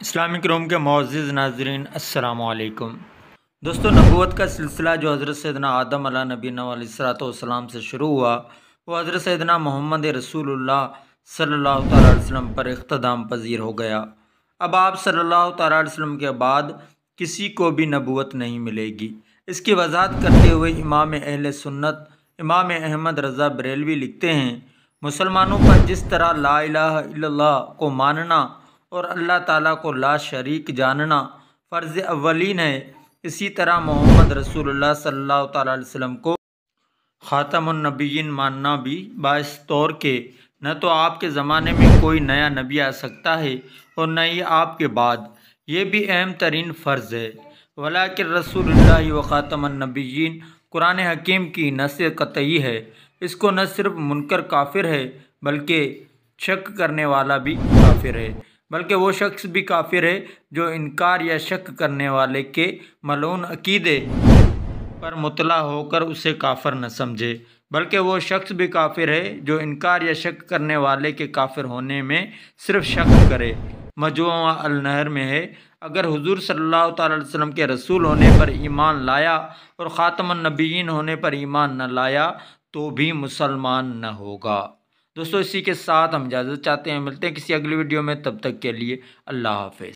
Islamic रोम के मुअज़्ज़िज़ नाज़रीन अस्सलामु अलैकुम। दोस्तों, नबूवत का सिलसिला जो हज़रत सैयदना आदम अला नबीना व अलैहिस्सलाम से शुरू हुआ वो हज़रत सैयदना मोहम्मद रसूलुल्लाह सल्लल्लाहु तआला अलैहि वसल्लम पर इख्तिताम पज़ीर हो गया। अब आप सल्लल्लाहु तआला अलैहि वसल्लम के बाद किसी को भी नबूवत नहीं मिलेगी। इसकी वजाहत करते हुए इमाम अहले सुन्नत इमाम अहमद रज़ा बरेलवी लिखते हैं, मुसलमानों पर जिस तरह ला इलाहा इल्लल्लाह को मानना और अल्लाह ताला को ला शरीक जानना फ़र्ज़ अव्वलीन है, इसी तरह मोहम्मद रसूलुल्लाह सल्लल्लाहु तआला अलैहि वसल्लम को ख़ातमुन नबिय्यीन मानना भी बाइस तौर के न तो आपके ज़माने में कोई नया नबी आ सकता है और न ही आपके बाद। ये भी अहम तरीन फ़र्ज़ है। वलाकिन रसूलुल्लाह व ख़ातमुन नबिय्यीन कुरान हकीम की नस्स क़तई है। इसको न सिर्फ मुनकर काफिर है बल्कि शक करने वाला भी काफिर है, बल्कि वो शख्स भी काफिर है जो इनकार या शक करने वाले के मलऊन अकीदे पर मुतला होकर उसे काफिर न समझे, बल्कि वो शख्स भी काफिर है जो इनकार या शक करने वाले के काफिर होने में सिर्फ शक करे। मजमुआ अल-नहर में है, अगर हुजूर सल्लल्लाहु तआला अलैहि वसल्लम के रसूल होने पर ईमान लाया और ख़ातमुन नबिय्यीन होने पर ईमान न लाया तो भी मुसलमान न होगा। दोस्तों, इसी के साथ हम इजाज़त चाहते हैं। मिलते हैं किसी अगली वीडियो में, तब तक के लिए अल्लाह हाफ़िज़।